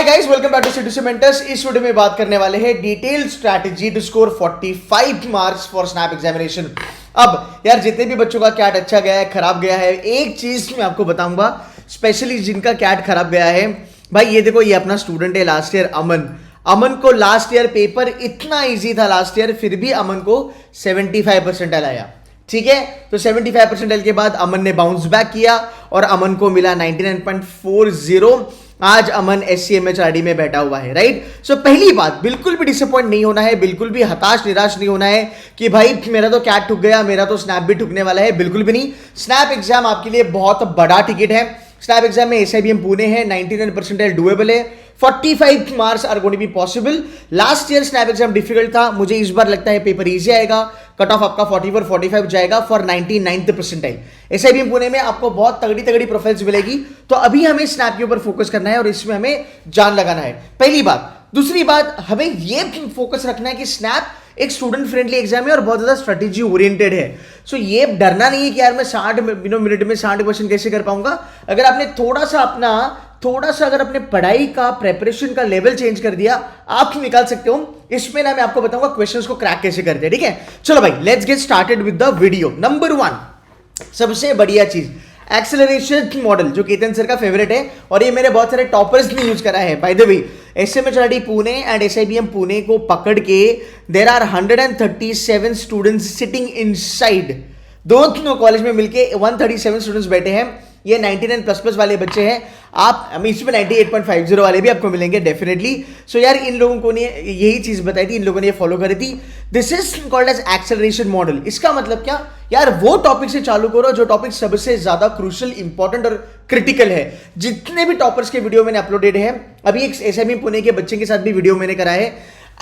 Hi guys, welcome back to city mentors. इस video में बात करने वाले हैं detail strategy to score 45 marks for SNAP examination. अब यार जितने भी बच्चों का कैट अच्छा गया है, खराब गया है, एक चीज मैं आपको बताऊंगा, स्पेशली जिनका कैट खराब गया है। भाई ये देखो, ये अपना स्टूडेंट है लास्ट ईयर, अमन को लास्ट ईयर पेपर इतना इजी था लास्ट ईयर, फिर भी अमन को 75 परसेंटाइल आया। ठीक है, तो 75 परसेंटाइल के बाद अमन ने बाउंस बैक किया और अमन को मिला 99.40। आज अमन SCMHRD में बैठा हुआ है, राइट। सो पहली बात, बिल्कुल भी डिसअपॉइंट नहीं होना है, बिल्कुल भी हताश निराश नहीं होना है कि भाई मेरा तो कैट ठुक गया, मेरा तो स्नैप भी ठुकने वाला है, बिल्कुल भी नहीं। स्नैप एग्जाम आपके लिए बहुत बड़ा टिकट है। स्नैप एग्जाम में SIBM पुणे है, 99 परसेंटाइल डुएबल है, 45 marks are going to be possible. Last year SNAP exam difficult था, मुझे इस बार लगता है पेपर इजी आएगा। कट ऑफ आपका 44-45 जाएगा for 99th percentile. SIBM Pune में आपको बहुत तगड़ी तगड़ी प्रोफाइल्स मिलेगी। तो अभी हमें स्नैप के ऊपर फोकस करना है और इसमें हमें जान लगाना है, पहली बात। दूसरी बात, हमें यह फोकस रखना है कि स्नैप एक स्टूडेंट फ्रेंडली एग्जाम है और बहुत ज्यादा स्ट्रेटेजी ओरिएंटेड है। सो ये डरना नहीं है कि यार मैं 60 मिनट में 60 क्वेश्चन कैसे कर पाऊंगा। अगर आपने थोड़ा सा अगर अपने पढ़ाई का प्रेपरेशन का लेवल चेंज कर दिया, आप निकाल सकते हो। इसमें ना मैं आपको बताऊंगा क्वेश्चंस को क्रैक कैसे करते हैं, ठीक है। चलो भाई, let's get started with the video. Number 1, सबसे बढ़िया चीज, एक्सेलरेशन मॉडल, जो केतन सर का फेवरेट है और ये मेरे बहुत सारे टॉपर्स ने यूज करा है। By the way, SMHRD Pune and SIBM Pune को पकड़ के there are 137 students sitting inside. दोनों कॉलेज में मिलके 137 स्टूडेंट्स बैठे हैं। ये 99++ वाले बच्चे हैं। आप इसमें 98.50 वाले भी आपको मिलेंगे डेफिनेटली। सो यार इन लोगों को ने यही चीज बताई थी, इन लोगों ने ये फॉलो करी थी। This is called as acceleration model. इसका मतलब क्या यार, वो टॉपिक से चालू करो जो टॉपिक सबसे ज्यादा क्रूशियल, इंपॉर्टेंट और क्रिटिकल है। जितने भी टॉपर्स के वीडियो मैंने अपलोडेड है, अभी एक SIBM पुणे के बच्चे के साथ भी वीडियो मैंने करा है,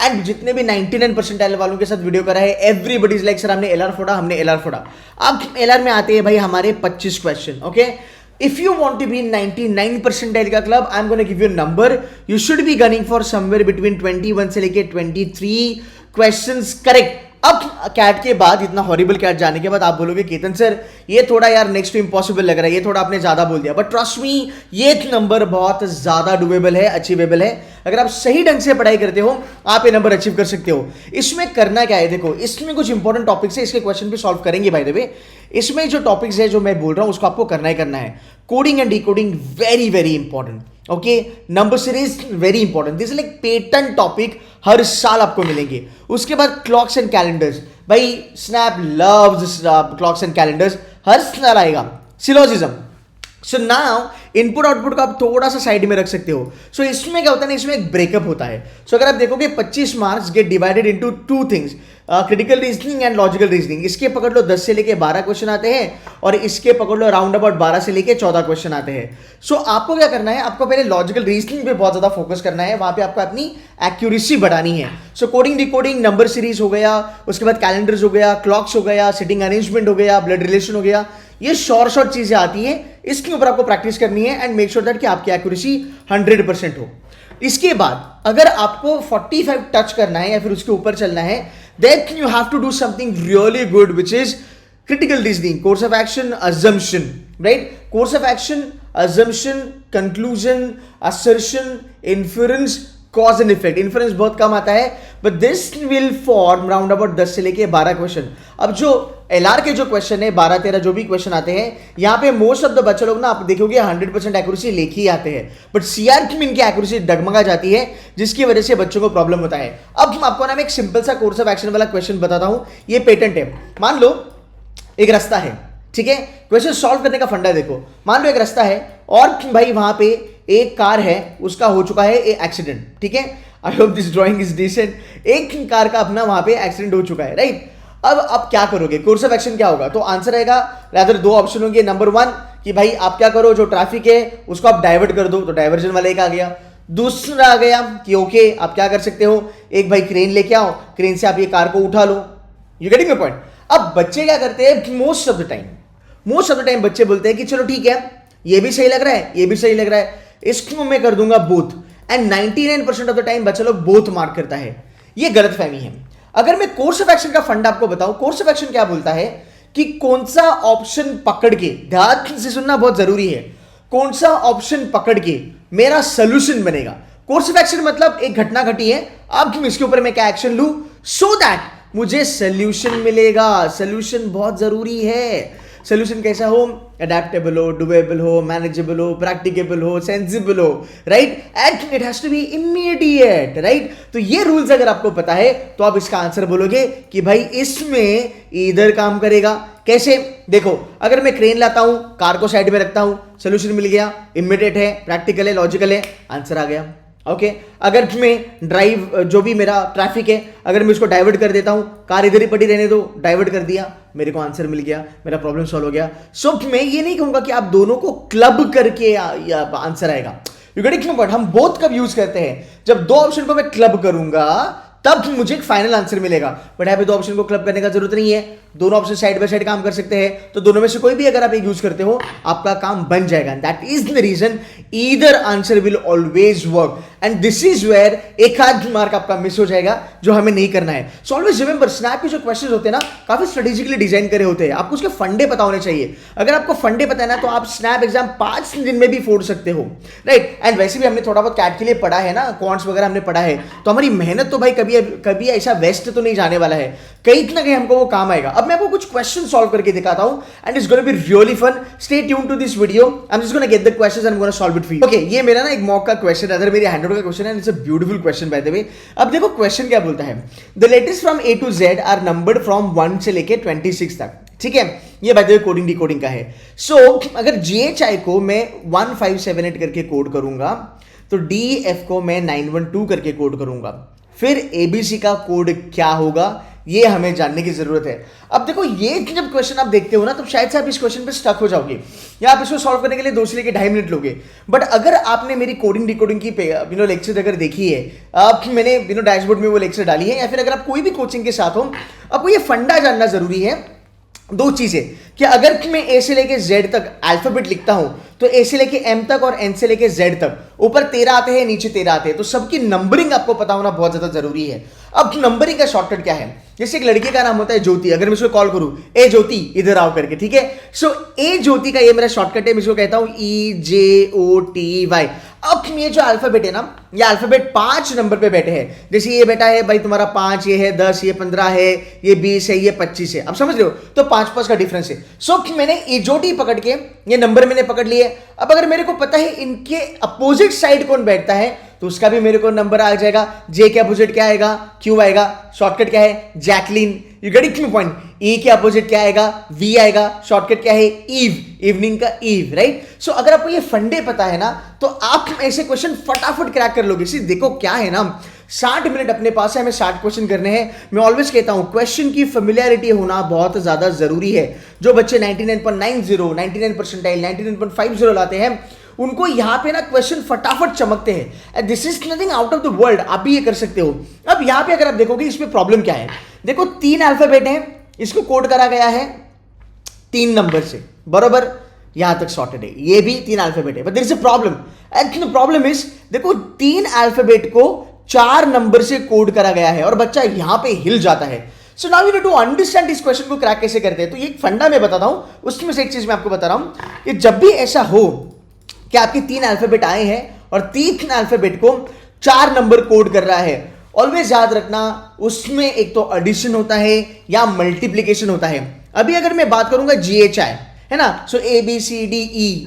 एंड जितने भी 99 परसेंटाइल वालों के साथ वीडियो करा है, एवरीबडी इज लाइक सर हमने LR फोड़ा, हमने LR फोड़ा। अब LR में आते हैं भाई हमारे 25 question. Okay, if you want to be 99 percentile का club, I am gonna give you number, you should be gunning for somewhere between 21 से लेके 23 क्वेश्चंस करेक्ट। अब कैट के बाद, इतना हॉरिबल कैट जाने के बाद आप बोलोगे केतन सर ये थोड़ा यार नेक्स्ट टू इम्पॉसिबल लग रहा है, ये थोड़ा आपने ज्यादा बोल दिया, बट ट्रस्ट मी ये नंबर बहुत ज्यादा डुएबल है, अचीवेबल है। अगर आप सही ढंग से पढ़ाई करते हो, आप ये नंबर अचीव कर सकते हो। इसमें करना क्या है, देखो इसमें कुछ इंपॉर्टेंट टॉपिक्स है, इसके क्वेश्चन भी सॉल्व करेंगे बाय द वे। इसमें जो टॉपिक्स है जो मैं बोल रहा हूं उसको आपको करना ही करना है। Coding and decoding very very important. Okay, number series very important, this is like patent topic, हर साल आपको मिलेंगे। उसके बाद क्लॉक्स एंड कैलेंडर्स, भाई SNAP loves clocks and calendars, हर साल आएगा। Syllogism, so now input output का आप थोड़ा सा साइड में रख सकते हो। सो इसमें क्या होता है ना, इसमें एक ब्रेकअप होता है। सो अगर आप देखोगे 25 marks gate divided into 2 things, critical reasoning and logical reasoning. इसके पकड़ लो 10 से लेके 12 क्वेश्चन आते हैं और इसके पकड़ लो राउंड अबाउट 12 से लेके 14 क्वेश्चन आते हैं। सो आपको क्या करना है, आपको पहले लॉजिकल रीजनिंग पे बहुत ज्यादा फोकस करना है, वहां पे आपको अपनी एक्यूरेसी बढ़ानी है। सो कोडिंग डिकोडिंग, नंबर सीरीज हो गया, उसके बाद कैलेंडर्स हो गया, क्लॉक्स हो गया, सिटिंग अरेंजमेंट हो गया, ब्लड रिलेशन हो गया, ये शॉर्ट चीजें आती हैं, इसके ऊपर आपको प्रैक्टिस करनी है एंड मेक श्योर दैट कि आपकी एक्यूरेसी 100% हो। इसके बाद अगर आपको 45 टच करना है या फिर उसके ऊपर चलना है, then you have to do something really good which is critical reasoning, course of action, assumption, right? Course of action, assumption, conclusion, assertion, inference, cause and effect. Inference बहुत कम आता है, but this will form round about 10 से लेके 12 question. अब जो LR के जो question है, 12-13 जो भी क्वेश्चन आते हैं, यहाँ पे मोस्ट ऑफ द बच्चे लोग ना आप देखोगे 100% एक्यूरेसी लेके ही आते हैं, बट CRT में इनकी एक्यूरेसी डगमगा जाती है, जिसकी वजह से बच्चों को प्रॉब्लम होता है। अब आपको ना मैं एक सिंपल सा कोर्स ऑफ एक्शन वाला क्वेश्चन बताता हूँ, ये पेटेंट है। मान लो एक रास्ता है, ठीक है, क्वेश्चन सॉल्व करने का फंडा देखो। मान लो एक रास्ता है और भाई वहां पे एक कार है, उसका हो चुका है एक्सीडेंट, ठीक है। I hope this drawing is decent. एक कार का अपना वहां पे एक्सीडेंट हो चुका है, राइट। अब आप क्या करोगे, कोर्स ऑफ एक्शन क्या होगा, तो आंसर रहेगा रादर 2 ऑप्शन होंगे। नंबर 1 कि भाई आप क्या करो, जो ट्रैफिक है उसको आप डाइवर्ट कर दो, तो डाइवर्जन वाला एक आ गया। दूसरा आ गया कि ओके आप क्या कर सकते हो, एक भाई क्रेन लेके आओ, क्रेन से आप ये कार को उठा लो। You getting my point. अब बच्चे क्या करते हैं, मोस्ट ऑफ द टाइम बच्चे बोलते हैं कि चलो ठीक है, ये भी सही लग रहा है, ये भी सही लग रहा है, इसको मैं कर दूंगा both, and 99% of the time बच्चे लोग बोथ मार्क करता है। ये गलत फहमी है। अगर मैं कोर्स ऑफ एक्शन का फंड आपको बताऊं, कोर्स ऑफ एक्शन क्या बोलता है कि कौन सा ऑप्शन पकड़ के, ध्यान से सुनना बहुत जरूरी है, कौन सा ऑप्शन पकड़ के मेरा सोल्यूशन बनेगा, कोर्स ऑफ एक्शन मतलब एक घटना घटी है, अब इसके ऊपर मैं क्या एक्शन लूं सो दैट मुझे सोल्यूशन मिलेगा। सोल्यूशन बहुत जरूरी है। सोल्यूशन कैसा हो, अडेप्टेबल हो, डुएबल हो, मैनेजेबल हो, प्रैक्टिकेबल हो, सेंसिबल हो, right, and it has to be immediate, right. तो ये रूल्स अगर आपको पता है तो आप इसका आंसर बोलोगे कि भाई इसमें इधर काम करेगा। कैसे, देखो अगर मैं क्रेन लाता हूं, कार को साइड में रखता हूं, सोल्यूशन मिल गया, इमीडिएट है, प्रैक्टिकल है, लॉजिकल है, आंसर आ गया। ओके अगर मैं ड्राइव जो भी मेरा ट्रैफिक है अगर मैं उसको डाइवर्ट कर देता हूं, कार इधर ही पड़ी रहने दो, डाइवर्ट कर दिया, मेरे को आंसर मिल गया, मेरा प्रॉब्लम सॉल्व हो गया। सो मैं ये नहीं कहूंगा कि आप दोनों को क्लब करके आंसर आएगा। यू गेट इट, बट हम बोथ कब यूज करते हैं, जब दो ऑप्शन को मैं क्लब करूंगा तब मुझे एक फाइनल आंसर मिलेगा। बट यहाँ पे दो ऑप्शन को क्लब करने का जरूरत नहीं है, दोनों ऑप्शन साइड बाय साइड काम कर सकते हैं, तो दोनों में से कोई भी अगर आप एक यूज करते हो आपका काम बन जाएगा। That is the reason either answer will always work, and this is where एक आध मार्क आपका मिस हो जाएगा जो हमें नहीं करना है। सो ऑलवेज रिमेंबर, स्नैप के जो क्वेश्चंस होते हैं ना काफी स्ट्रेटेजिकली डिजाइन करे होते हैं, आपको उसके फंडे पता होने चाहिए। अगर आपको फंडे पता है ना तो आप स्नैप एग्जाम 5 दिन में भी फोड़ सकते हो, राइट। एंड वैसे भी हमने थोड़ा बहुत कैट के लिए पढ़ा है ना, क्वांट्स वगैरह हमने पढ़ा है, तो हमारी मेहनत तो भाई कभी ऐसा वेस्ट तो नहीं जाने वाला है, कहीं ना कहीं हमको वो काम आएगा। अब मैं आपको कुछ क्वेश्चन सॉल्व करके दिखाता हूं and it's gonna be really fun. Stay tuned to this video, I am just gonna get the questions and I am gonna solve it for you. Okay ये मेरा ना एक मॉक का क्वेश्चन है, other मेरे हैंडआउट का question है, it's a beautiful question by the way. अब देखो क्वेश्चन क्या बोलता है, the letters from A to Z are numbered from 1 से लेके 26 तक, ठीक है। ये by the way coding decoding का है। सो अगर GHI को मैं 1578 करके कोड करूंगा तो DEF को मैं 912 करके कोड करूंगा, फिर ABC का कोड क्या होगा ये हमें जानने की जरूरत है। अब देखो ये जब क्वेश्चन आप देखते हो ना तो शायद से आप इस क्वेश्चन पे स्टक हो जाओगे या आप इसको सॉल्व करने के लिए 2 से लेके 2.5 मिनट लोगे। बट अगर आपने मेरी कोडिंग डिकोडिंग की लेक्चर अगर देखी है, आप मैंने डैशबोर्ड में वो लेक्चर डाली है, या फिर अगर आप कोई भी कोचिंग के साथ हो, आपको ये फंडा जानना जरूरी है। 2 चीजें कि अगर मैं A से लेके Z तक अल्फाबेट लिखता हूं तो A से लेके M तक और N से लेके Z तक ऊपर 13 आते हैं, नीचे 13 आते हैं, तो सबकी नंबरिंग आपको पता होना बहुत ज्यादा जरूरी है। अब नंबरिंग का शॉर्टकट क्या है, जैसे एक लड़के का नाम होता है ज्योति, अगर मैं उसको कॉल करूं ए ज्योति इधर आओ करके, ठीक है। सो ए ज्योति का ये मेरा शॉर्टकट है, मैं इसको कहता हूं EJOTY। अब ये जो अल्फाबेट है ना, ये अल्फाबेट 5 नंबर पे बैठे हैं, जैसे ये बेटा है भाई तुम्हारा 5, ये है 10, ये 15 है, ये 20 है, ये 25 है, अब समझ रहे हो, तो 5 का डिफरेंस है। सो मैंने EJOT पकड़ के ये नंबर मैंने पकड़ लिए। अब अगर मेरे को पता है इनके अपोजिट साइड कौन बैठता है तो उसका भी मेरे को नंबर आ जाएगा। जे के अपोजिट क्या आएगा, क्यू आएगा, शॉर्टकट क्या है Jacqueline, you get it point. E के अपोजिट क्या आएगा, वी आएगा, शॉर्टकट क्या है ईव, इवनिंग का ईव, राइट। सो अगर आपको ये फंडे पता है ना तो आप ऐसे क्वेश्चन फटाफट क्रैक कर लोगे। सी देखो क्या है ना, 60 मिनट अपने पास है, हमें 60 क्वेश्चन करने हैं। मैं ऑलवेज कहता हूं क्वेश्चन की फेमिलियरिटी होना बहुत ज्यादा जरूरी है। जो बच्चे 99.90, 99 परसेंटाइल, 99.50 लाते हैं उनको यहां पे ना क्वेश्चन फटाफट चमकते हैं। This is nothing out of the world, आप भी ये कर सकते हो। अब यहां पे अगर आप देखोगे इसमें प्रॉब्लम क्या है, देखो 3 अल्फाबेट है, इसको कोड करा गया है 3 नंबर से, बरोबर, यहां तक सॉर्टेड है, ये भी 3 अल्फाबेट है, but there is a problem. And the problem is देखो 3 अल्फाबेट को 4 नंबर से कोड करा गया है और बच्चा यहां पे हिल जाता है। So now you need to understand इस क्वेश्चन को क्रैक कैसे करते हैं। तो ये एक फंडा मैं बताता हूं, उसमें से एक चीज मैं आपको बता रहा हूं कि जब भी ऐसा हो कि आपके 3 अल्फाबेट आए हैं और 3 अल्फाबेट को 4 नंबर कोड कर रहा है, ऑलवेज याद रखना उसमें एक तो एडिशन होता है या मल्टीप्लीकेशन होता है। अभी अगर मैं बात करूंगा GHI है ना, सो ABCDEFGHI,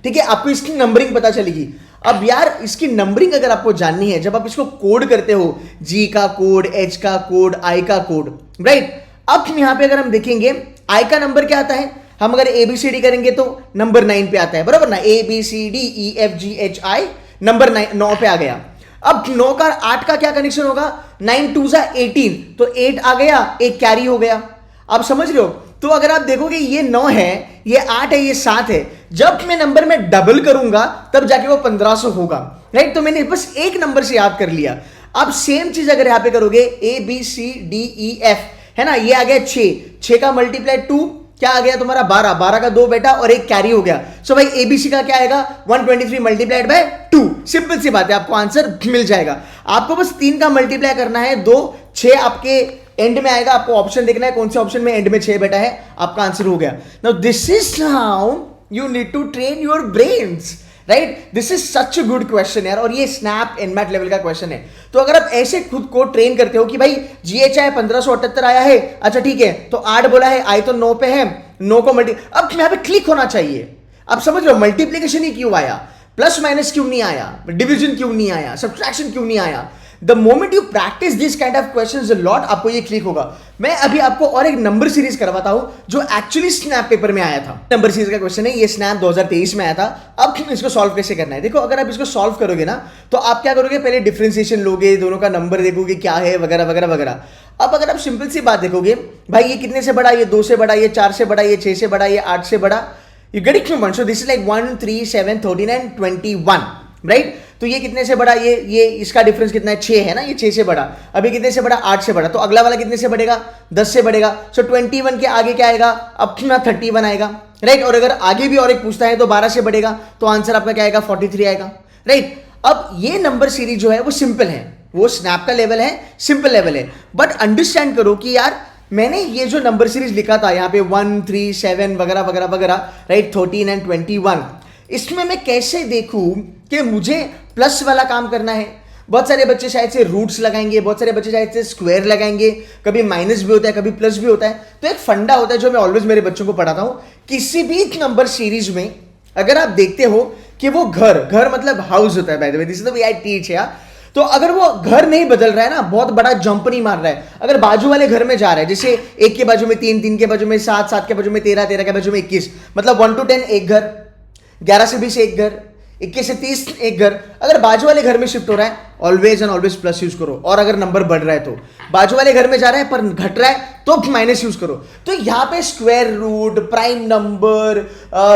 ठीक है, आपको इसकी नंबरिंग पता चलेगी। अब यार इसकी नंबरिंग अगर आपको जाननी है, जब आप इसको कोड करते हो, G का कोड, H का कोड, I का कोड, राइट। अब यहां पे अगर हम देखेंगे I का नंबर क्या आता है, हम अगर ABCD करेंगे तो नंबर 9 पे आता है, बराबर ना, ABCDEFGHI नंबर 9 पे आ गया। अब 9 का 8 का क्या कनेक्शन होगा, 9 2 18, तो 8 आ गया, एक कैरी हो गया। आप समझ रहे हो, तो अगर आप देखोगे ये 9 है, ये 8 है, ये 7 है, जब मैं नंबर में डबल करूंगा तब जाके वो 1500 होगा, राइट। तो मैंने बस एक नंबर से याद कर लिया। अब सेम चीज अगर यहां पे करोगे ABCDEF है ना, ये आ गया 6 का मल्टीप्लाई 2 क्या आ गया तुम्हारा 12 का 2 बेटा और एक कैरी हो गया। सो भाई ABC का क्या आएगा 123 मल्टीप्लाइड बाय 2, सिंपल सी बात है, आपको आंसर मिल जाएगा। आपको बस 3 का मल्टीप्लाई करना है, 2 6 आपके एंड में आएगा, आपको ऑप्शन देखना है कौन से ऑप्शन में एंड में 6 बेटा है, आपका आंसर हो गया। Now this is how you need to train your brains, right? This is such a good question यार, और ये स्नैप एनमैट लेवल का क्वेश्चन है। तो अगर आप ऐसे खुद को ट्रेन करते हो कि भाई GHI 1578 आया है, अच्छा ठीक है, तो 8 बोला है, आई तो 9 पे है, 9 को मल्टी, अब यहाँ पे क्लिक होना चाहिए। आप समझ रहे हो, मल्टीप्लीकेशन ही क्यों आया, प्लस माइनस क्यों नहीं आया, डिवीजन क्यों नहीं आया, सब्ट्रैक्शन क्यों नहीं आया। The moment you practice this kind of questions a lot, आपको ये क्लिक होगा। मैं अभी आपको और एक नंबर सीरीज करवाता हूं जो एक्चुअली स्नैप पेपर में आया था। नंबर सीरीज का क्वेश्चन है, ये स्नैप 2023 में आया था। अब इसको सॉल्व कैसे करना है, देखो अगर आप इसको सॉल्व करोगे ना, तो आप क्या करोगे, पहले डिफरेंशिएशन लोगे, दोनों का नंबर देखोगे क्या है, वगैरह वगैरह वगैरह। अब अगर आप सिंपल सी बात देखोगे, भाई ये कितने से बड़ा, ये 2 से बड़ा, ये 4 से बड़ा, ये 6 से बड़ा, ये 8 से बड़ा, you get it from 1, so this is like 1 3 7 13 and 21, right? तो ये कितने से बड़ा, ये इसका डिफरेंस कितना है, 6 है ना, ये 6 से बड़ा। अभी कितने से बड़ा, 8 से बड़ा, तो अगला वाला कितने से बढ़ेगा, 10 से बढ़ेगा। सो 21 के आगे क्या आएगा, अपना 31 आएगा, राइट? और अगर आगे भी और एक पूछता है तो 12 से बढ़ेगा, तो आंसर आपका क्या आएगा, 43 आएगा, राइट? अब ये नंबर सीरीज जो है वो सिंपल है, वो स्नैप का लेवल है, सिंपल लेवल है, बट अंडरस्टैंड करो कि यार मैंने ये जो नंबर सीरीज लिखा था यहाँ पे 1 3 7 वगैरह वगैरह वगैरह, राइट, 13 एंड 21, इसमें मैं कैसे देखूं कि मुझे प्लस वाला काम करना है। बहुत सारे बच्चे शायद से रूट्स लगाएंगे, बहुत सारे बच्चे शायद से स्क्वायर लगाएंगे, कभी माइनस भी होता है, कभी प्लस भी होता है। तो एक फंडा होता है जो मैं ऑलवेज मेरे बच्चों को पढ़ाता हूं, किसी भी नंबर सीरीज में अगर आप देखते हो कि वो घर मतलब हाउस होता है, by the way this is the way I teach यार। तो अगर वो घर नहीं बदल रहा है ना, बहुत बड़ा जंप नहीं मार रहा है, अगर बाजू वाले घर में जा रहा है, जैसे 1 के बाजू में 3, 3 के बाजू में 7, 7 के बाजू में 13, 13 के बाजू में 21, मतलब 1 to 10 एक घर, 11 से 20 एक घर, 21 से 30 एक घर। अगर बाजू वाले घर में शिफ्ट हो रहा है, always and always plus use करो, और अगर नंबर बढ़ रहा है तो बाजू वाले घर में जा रहा है पर घट रहा है तो माइनस यूज करो। तो यहाँ पे स्क्वायर रूट, प्राइम नंबर,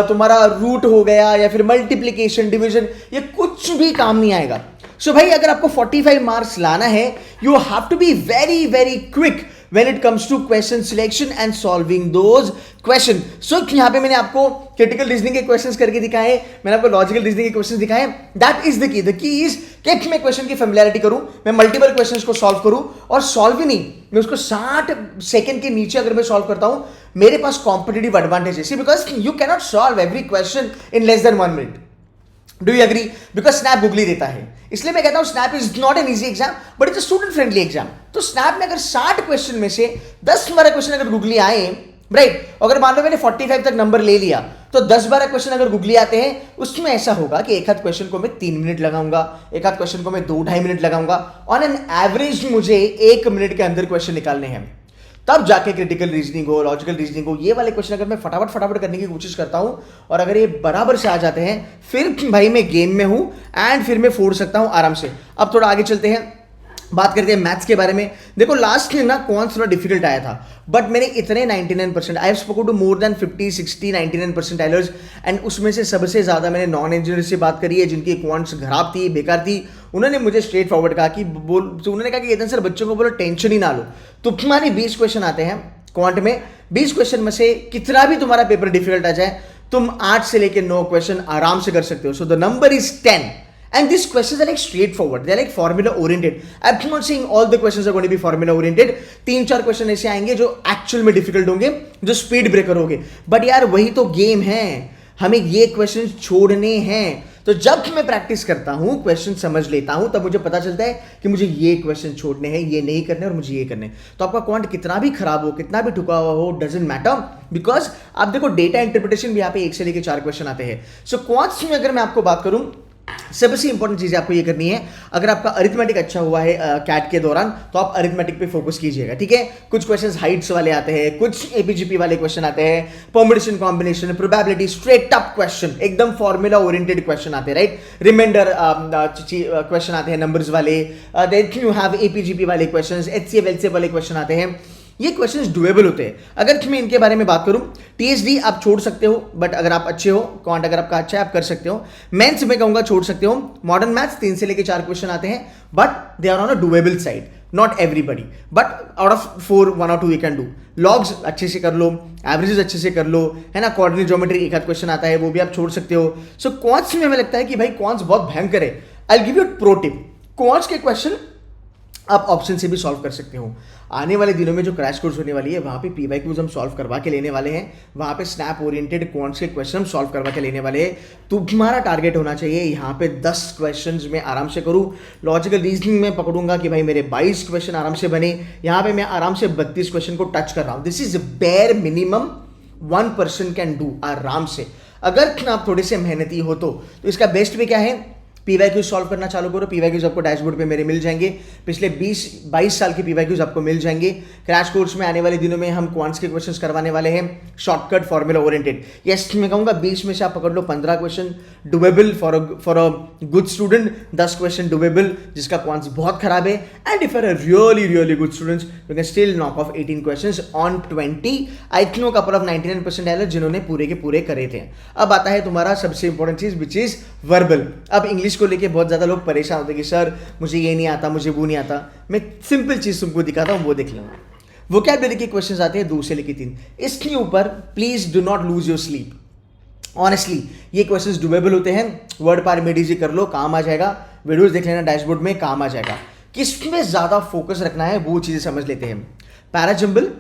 तुम्हारा रूट हो गया, या फिर मल्टीप्लीकेशन, डिवीजन, ये कुछ भी काम नहीं आएगा। सो भाई अगर आपको 45 मार्क्स लाना है, you have to be very very quick when it comes to question selection and solving those question. So यहाँ पे मैंने आपको critical reasoning के questions करके दिखाए, मैंने आपको logical reasoning के questions दिखाए। That is the key. The key is कि मैं question की familiarity करूं, मैं multiple questions को solve करूं, और solve ही नहीं, मैं उसको 60 सेकंड के नीचे अगर मैं solve करता हूं, मेरे पास competitive advantage है। See, because you cannot solve every question in less than 1 minute. Do you agree? Because SNAP googly देता है, इसलिए मैं कहता हूं SNAP is not an easy exam, but it's a student friendly exam. तो SNAP में अगर 60 क्वेश्चन में से 10-12 क्वेश्चन अगर गूगली आए, राइट, अगर मान लो मैंने 45 तक नंबर ले लिया, तो 10-12 क्वेश्चन अगर गूगली आते हैं, उसमें ऐसा होगा कि एक आध क्वेश्चन को मैं 3 मिनट लगाऊंगा, एक आध क्वेश्चन को मैं 2-2.5 मिनट लगाऊंगा। ऑन एन एवरेज मुझे 1 मिनट के अंदर क्वेश्चन निकालने हैं, तब जाके क्रिटिकल रीजनिंग हो, लॉजिकल रीजनिंग हो, ये वाले क्वेश्चन अगर मैं फटाफट करने की कोशिश करता हूं, और अगर ये बराबर से आ जाते हैं, फिर भाई मैं गेम में हूं, एंड फिर मैं फोड़ सकता हूं आराम से। अब थोड़ा आगे चलते हैं, बात करते हैं मैथ्स के बारे में। देखो लास्ट में ना क्वांट्स थोड़ा डिफिकल्ट आया था, बट मैंने इतने 99%, I have spoken to more than 50 60 99% tilers, and उसमें से सबसे ज्यादा मैंने नॉन इंजीनियर से बात करी है जिनकी क्वांट्स खराब थी, बेकार थी। उन्होंने मुझे स्ट्रेट फॉरवर्ड कहा कि तो उन्होंने कहा कि येतन सर बच्चों को बोलो टेंशन ही ना लो, तो तुम्हारे 20 क्वेश्चन आते हैं क्वांट में, 20 क्वेश्चन में से कितना भी तुम्हारा पेपर डिफिकल्ट आ जाए, तुम 8 से लेके 9 क्वेश्चन आराम से कर सकते हो। So the number is 10. And these questions are like straightforward. They're like formula oriented. I'm not saying all the questions are going to be formula oriented. 3-4 question ऐसे आएंगे जो एक्चुअल में डिफिकल्ट होंगे, जो स्पीड ब्रेकर होंगे, but यार वही तो गेम है, हमें ये क्वेश्चन छोड़ने हैं। तो जब मैं प्रैक्टिस करता हूं, क्वेश्चन समझ लेता हूं, तब मुझे पता चलता है कि मुझे ये क्वेश्चन छोड़ने हैं, ये नहीं करने, और मुझे ये करने। तो आपका क्वांट कितना भी खराब हो, कितना भी ठुका हुआ हो, डजंट मैटर, बिकॉज आप देखो डेटा इंटरप्रिटेशन भी यहाँ पे 1 से लेकर 4 क्वेश्चन आते हैं। सो क्वांट्स में अगर मैं आपको बात करूं, सबसे इंपॉर्टेंट चीज आपको ये करनी है, अगर आपका अरिथमेटिक अच्छा हुआ है कैट के दौरान, तो आप अरिथमेटिक पे फोकस कीजिएगा, ठीक है। कुछ क्वेश्चंस हाइट्स वाले आते हैं, कुछ एपीजीपी वाले क्वेश्चन आते हैं, permutation combination, probability, straight up question, एकदम फॉर्मूला ओरिएंटेड क्वेश्चन आते हैं, राइट। रिमाइंडर क्वेश्चन आते हैं नंबर्स वाले, देन यू हैव एपीजीपी वाले क्वेश्चंस, एचसीएफ एलसीएफ वाले क्वेश्चन आते हैं। ये क्वेश्चंस डुएबल होते हैं। अगर मैं इनके बारे में बात करूं, टीएसडी आप छोड़ सकते हो, बट अगर आप अच्छे हो, क्वांट अगर आपका अच्छा है, आप कर सकते हो। मेंस में कहूंगा छोड़ सकते हो। मॉडर्न मैथ्स 3 से लेकर 4 क्वेश्चन आते हैं, but they are on a doable side, not everybody, but out of 4 1 or 2 you can do. Logs अच्छे से कर लो, एवरेजेस अच्छे से कर लो, है ना। कोऑर्डिनेट ज्योमेट्री एक आध क्वेश्चन आता है, वो भी आप छोड़ सकते हो। सो क्वांट्स में हमें लगता है कि भाई क्वांट्स बहुत भयंकर है। I will give you pro tip. Quants के क्वेश्चन आप ऑप्शन से भी सॉल्व कर सकते हो। आने वाले दिनों में जो क्रैश कोर्स होने वाली है वहाँ पे पीवाईक्यूज हम सॉल्व करवा के लेने वाले हैं, वहाँ पे स्नैप ओरिएंटेड क्वांट्स के क्वेश्चन हम सॉल्व करवा के लेने वाले हैं। तुम्हारा टारगेट होना चाहिए यहाँ पे 10 क्वेश्चंस में आराम से करूँ, लॉजिकल रीजनिंग में पकड़ूंगा कि भाई मेरे 22 क्वेश्चन आराम से बने, यहाँ पे मैं आराम से 32 क्वेश्चन को टच कर रहा हूँ। This is bare minimum 1 person can do आराम से, अगर आप थोड़े से मेहनती हो तो इसका बेस्ट भी क्या है, पीवाईक्यूज सॉल्व करना चालू करो। पीवाईक्यूज आपको डैशबोर्ड पे मेरे मिल जाएंगे, पिछले 20-22 साल के पीवाईक्यूज आपको मिल जाएंगे। क्रैश कोर्स में आने वाले दिनों में हम क्वांट्स के क्वेश्चंस करवाने वाले हैं, शॉर्टकट फॉर्मूला ओरिएंटेड। यस, मैं कहूँगा 20 में से आप पकड़ लो 15 question doable for a good student, 10 question doable जिसका क्वांट्स बहुत खराब है, and if are a really good students you can still knock off 18 questions on 20। I know couple of 99% एलर जिन्होंने पूरे के पूरे करे थे। अब आता है तुम्हारा सबसे इंपॉर्टेंट चीज विच इज वर्बल। अब इंग्लिश को लेके बहुत ज्यादा लोग परेशान होते हैं कि सर मुझे ये नहीं आता, मुझे वो नहीं आता। मैं सिंपल चीज तुमको दिखाता हूं, वो देख लेना। वोकैबुलरी के क्वेश्चंस आते हैं 2 से लेकर 3। इसके ऊपर please do not lose your sleep. Honestly ये क्वेश्चंस डुएबल होते हैं, वर्ड पार मेडिजी कर लो, काम आ जाएगा। वीडियोस देख लेना डैशबोर्ड में, काम आ जाएगा। किस में ज्यादा फोकस रखना है वो चीजें समझ लेते हैं। पैराजम्बल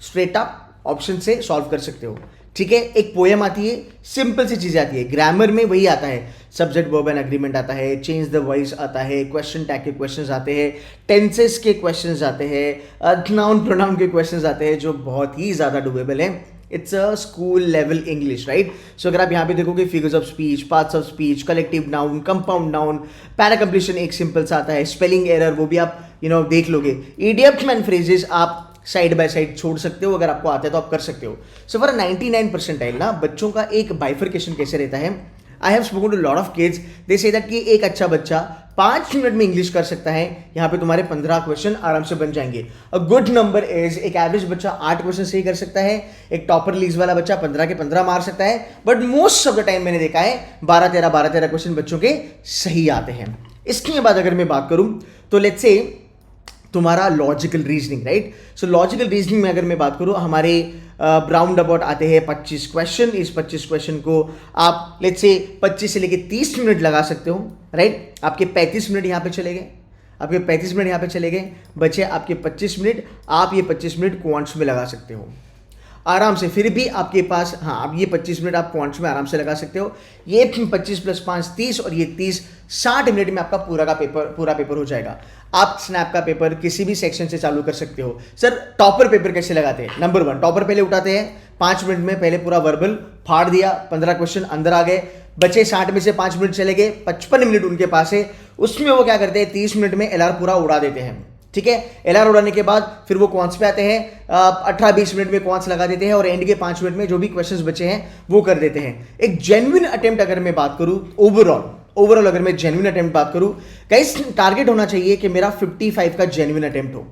स्ट्रेट अप ऑप्शन से सॉल्व कर सकते हो, ठीक है। एक पोएम आती है, सिंपल सी चीजें आती है। ग्रामर में वही आता है, सब्जेक्ट वर्ब एंड एग्रीमेंट आता है, चेंज द वॉइस आता है, क्वेश्चन टैग के क्वेश्चंस आते हैं, टेंसेस के क्वेश्चंस आते हैं, नाउन प्रोनाउन के क्वेश्चंस आते हैं जो बहुत ही ज्यादा डुएबल है। It's a school level English, right. So अगर आप यहाँ पे देखोगे figures of speech, parts of speech, collective noun, compound noun, para completion एक सिंपल सा आता है, स्पेलिंग एरर वो भी आप देख लोगे। इडियम्स एंड फ्रेजेस आप साइड बाय साइड छोड़ सकते हो, अगर आपको आता है तो आप कर सकते हो। सो फॉर 99% ना बच्चों का एक बाइफर्केशन कैसे रहता है। I have spoken to lot of kids, they say that कि एक अच्छा बच्चा 5 मिनट में इंग्लिश कर सकता है, यहाँ पे तुम्हारे 15 क्वेश्चन आराम से बन जाएंगे। अ गुड नंबर इज, एक एवरेज बच्चा 8 क्वेश्चन सही कर सकता है, एक टॉपर लीज वाला बच्चा 15 के 15 मार सकता है, but most of the time मैंने देखा है 12-13 क्वेश्चन बच्चों के सही आते हैं। इसके बाद अगर मैं बात करूं तो लेट्स से तुम्हारा लॉजिकल रीजनिंग, राइट। सो लॉजिकल रीजनिंग में अगर मैं बात करूं, हमारे राउंड अबाउट आते हैं 25 क्वेश्चन। इस 25 क्वेश्चन को आप लेट्स से 25 से लेके 30 मिनट लगा सकते हो, राइट। आपके 35 मिनट यहाँ पे चले गए, आपके 35 मिनट यहाँ पे चले गए, बचे आपके 25 मिनट। आप ये 25 मिनट क्वांट्स में लगा सकते हो आराम से। फिर भी आपके पास, हाँ, आप ये 25 मिनट आप क्वांट्स में आराम से लगा सकते हो। ये 25 + 5 30 और ये 30 60 मिनट में आपका पूरा पेपर हो जाएगा। आप स्नैप का पेपर किसी भी सेक्शन से चालू कर सकते हो। सर टॉपर पेपर कैसे लगाते हैं? नंबर 1, टॉपर पहले उठाते हैं 5 मिनट में, पहले पूरा वर्बल फाड़ दिया, 15 क्वेश्चन अंदर आ गए, बचे 60 में से 5 मिनट चले गए, 55 मिनट उनके पास है। उसमें वो क्या करते हैं, 30 मिनट में एलआर पूरा उड़ा देते हैं, ठीक है। एलआर उड़ाने के बाद फिर वो क्वांट्स पे आते हैं, 18-20 मिनट में क्वांट्स लगा देते हैं और एंड के 5 मिनट में जो भी क्वेश्चंस बचे हैं वो कर देते हैं। एक जेन्युइन अटेम्प्ट अगर मैं बात करूं, ओवरऑल अगर मैं जेन्युइन अटेम्प्ट बात करूं, गाइस टारगेट होना चाहिए कि मेरा 55 का जेन्युइन अटेम्प्ट हो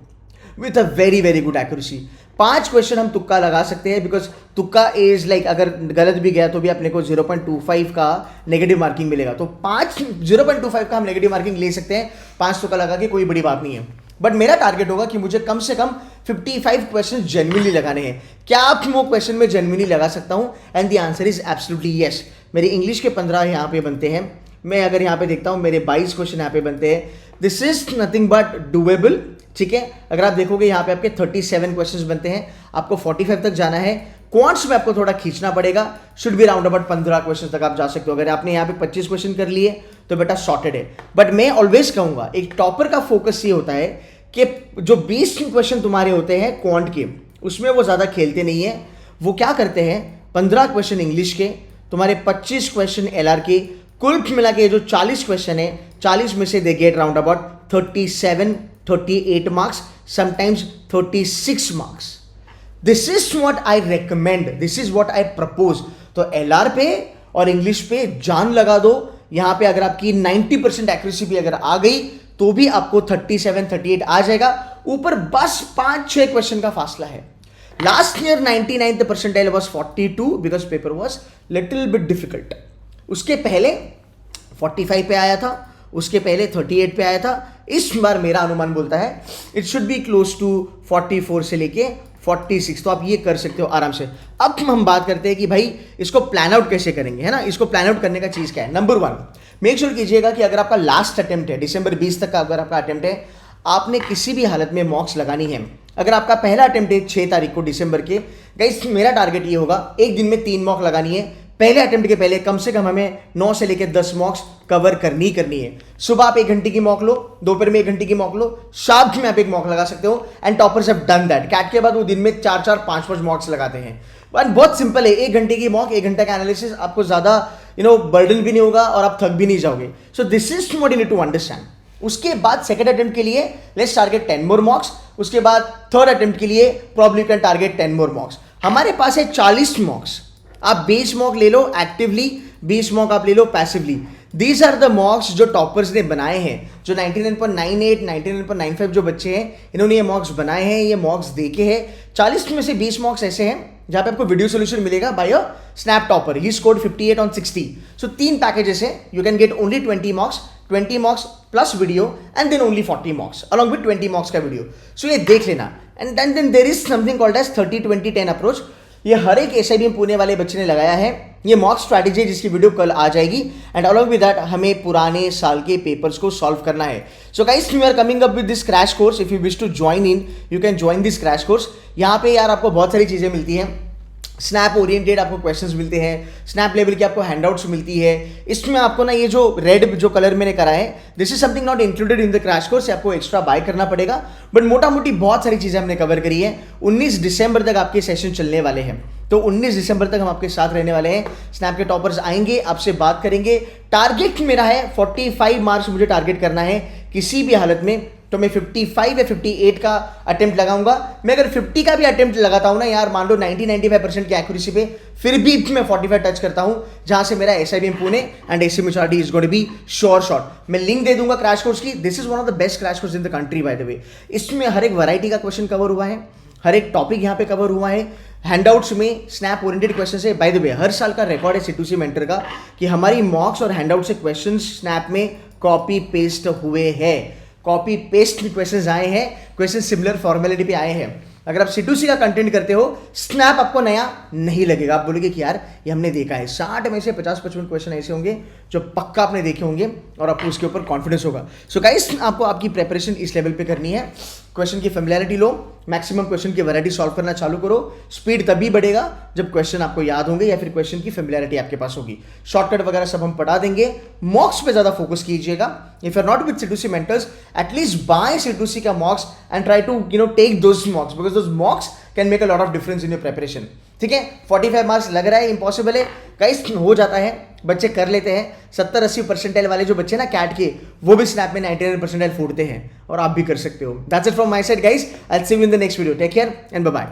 with a very good accuracy. 5 question हम तुक्का लगा सकते हैं, बिकॉज तुक्का इज लाइक अगर गलत भी गया तो भी अपने को 0.25 का नेगेटिव मार्किंग मिलेगा। तो 0.25 का हम नेगेटिव मार्किंग ले सकते हैं 5 तुक्का लगा के, कोई बड़ी बात नहीं है। बट मेरा टारगेट होगा कि मुझे कम से कम 55 क्वेश्चन जेन्युइनली लगाने हैं। क्या आप वो क्वेश्चन में जेन्युइनली लगा सकता हूं? And the answer is absolutely yes. मेरे इंग्लिश के 15 यहाँ पे बनते हैं, मैं अगर यहाँ पे देखता हूँ मेरे 22 क्वेश्चन यहाँ पे बनते हैं। This is nothing but doable, ठीक है। अगर आप देखोगे यहाँ पे आपके 37 क्वेश्चंस बनते हैं, आपको 45 तक जाना है। क्वांट्स में आपको थोड़ा खींचना पड़ेगा, should be round about 15 question तक आप जा सकते हो। अगर आपने यहाँ पे 25 क्वेश्चन कर लिए तो बेटा सॉर्टेड है। बट मैं ऑलवेज कहूंगा एक टॉपर का फोकस ये होता है कि जो 20 क्वेश्चन तुम्हारे होते हैं क्वांट के, उसमें वो ज्यादा खेलते नहीं है। वो क्या करते हैं, 15 क्वेश्चन इंग्लिश के, तुम्हारे 25 क्वेश्चन एलआर के, कुल मिला के जो 40 क्वेश्चन है, 40 में से they get round about 37-38 marks, sometimes 36 marks. This is what I recommend, this is what I propose. तो एलआर पे और इंग्लिश पे जान लगा दो। यहां पे अगर आपकी 90% एक्यूरेसी भी अगर आ गई तो भी आपको 37-38 आ जाएगा। ऊपर बस 5-6 क्वेश्चन का फासला है। Last year 99th percentile was 42 because paper was little bit difficult. उसके पहले 45 पे आया था, उसके पहले 38 पे आया था। इस बार मेरा अनुमान बोलता है it should be close to 44 से लेके 46। तो आप ये कर सकते हो आराम से। अब हम बात करते हैं कि भाई इसको प्लान आउट कैसे करेंगे, है ना। इसको प्लान आउट करने का चीज क्या है? नंबर 1, मेक श्योर कीजिएगा कि अगर आपका लास्ट अटेम्प्ट है, दिसंबर 20 तक का अगर आपका अटेम्प्ट है, आपने किसी भी हालत में मॉक्स लगानी है। अगर आपका पहला अटेम्प्ट है 6 तारीख को दिसंबर के, गाइस मेरा टारगेट ये होगा एक दिन में 3 मॉक लगानी है। पहले अटेम्प्ट के पहले कम से कम हमें 9 से लेकर 10 मॉक्स कवर करनी है। सुबह आप 1 घंटे की मॉक लो, दोपहर में 1 घंटे की मॉक लो, शाम में आप 1 मॉक लगा सकते हो। And toppers have done that. CAT के बाद वो दिन में 4-4, 5-5 मॉक्स लगाते हैं। बहुत सिंपल है, 1 घंटे की मॉक, 1 घंटा का एनालिसिस, आपको ज्यादा बर्डन भी नहीं होगा और आप थक भी नहीं जाओगे। So this is what you need to understand. उसके बाद सेकंड अटेम्प्ट के लिए लेट्स टारगेट 10 मोर मॉक्स। उसके बाद थर्ड अटेम्प्ट के लिए प्रॉब्ली कैन टारगेट 10 मोर मॉक्स। हमारे पास है 40 मॉक्स। आप 20 मॉक ले लो एक्टिवली, 20 मॉक आप ले लो passively. These are the mocks जो टॉपर्स ने बनाए हैं, जो 99.98, 99.95 जो बच्चे हैं, इन्होंने ये मॉक्स बनाए हैं, ये मॉक्स देखे हैं। 40 में से 20 मॉक्स ऐसे हैं जहां पे आपको वीडियो सोल्यूशन मिलेगा by a SNAP topper. He scored 58 on 60। So 3 packages हैं, you can get only 20 mocks plus video and then only 40 mocks along with 20 mocks का वीडियो। सो ये देख लेना। And then there is something called as 30-20-10 approach. ये हर एक SIBM Pune वाले बच्चे ने लगाया है। ये मॉक स्ट्रैटेजी जिसकी वीडियो कल आ जाएगी। एंड अलॉन्ग विद दैट हमें पुराने साल के पेपर्स को सॉल्व करना है। So guys we are coming up with this crash course. If you wish to join in, you can join this crash course. यहाँ पे यार आपको बहुत सारी चीजें मिलती हैं। स्नैप ओरिएंटेड आपको क्वेश्चंस मिलते हैं, स्नैप लेवल की आपको हैंडआउट्स मिलती है। इसमें आपको ना ये जो रेड जो कलर मैंने करा है, this is something not included in the crash course, आपको एक्स्ट्रा बाय करना पड़ेगा। बट मोटा मोटी बहुत सारी चीजें हमने कवर करी है। 19 दिसंबर तक आपके सेशन चलने वाले हैं। तो 19 दिसंबर तक हम आपके साथ रहने वाले हैं। स्नैप के टॉपर्स आएंगे, आपसे बात करेंगे। टारगेट मेरा है 45 मार्क्स मुझे टारगेट करना है किसी भी हालत में। तो मैं 55 या 58 का अटेम्प्ट लगाऊंगा। मैं अगर 50 का भी अटेम्प्ट लगाता हूं ना यार, मान लो 90-95% की एक्यूरेसी पे, फिर भी मैं 45 टच करता हूं, जहां से मेरा SIBM Pune and SMHRD is going to be sure shot. मैं लिंक दे दूंगा क्रैश कोर्स की। This is one of the best crash course in the country by the way. इसमें हर एक वैरायटी का क्वेश्चन कवर हुआ है, हर एक टॉपिक यहाँ पे कवर हुआ है। हैंडआउट्स में स्नैप ओरिएंटेड क्वेश्चन है। बाय द वे हर साल का रिकॉर्ड है C2C मेंटर का कि हमारी मॉक्स और हैंडआउट से क्वेश्चन स्नैप में कॉपी पेस्ट हुए हैं। कॉपी पेस्ट क्वेश्चंस आए हैं, क्वेश्चन सिमिलर फॉर्मेलिटी पे आए हैं। अगर आप C2C का कंटेंट करते हो, स्नैप आपको नया नहीं लगेगा। आप बोलोगे कि यार ये हमने देखा है। 60 में से 50-55 क्वेश्चन ऐसे होंगे जो पक्का आपने देखे होंगे और आपको उसके ऊपर कॉन्फिडेंस होगा। सो गाइस आपको आपकी प्रिपरेशन इस लेवल पे करनी है। क्वेश्चन की फेमिलियरिटी लो, मैक्सिमम क्वेश्चन की वैरायटी सॉल्व करना चालू करो। स्पीड तभी बढ़ेगा जब क्वेश्चन आपको याद होंगे या फिर क्वेश्चन की फेमिलियरिटी आपके पास होगी। शॉर्टकट वगैरह सब हम पढ़ा देंगे। मॉक्स पे ज्यादा फोकस कीजिएगा। If you are not with C2C mentors, at least buy C2C का mocks and try to take those mocks, because those mocks can make a lot of difference in your preparation. ठीक है, 45 मार्क्स लग रहा है impossible है guys, हो जाता है, बच्चे कर लेते हैं। 70-80 परसेंटाइल वाले जो बच्चे ना कैट के, वो भी स्नैप में 99 परसेंटाइल फोड़ते हैं और आप भी कर सकते हो। That's it from my side guys. I will see you in the next video. Take care and bye bye.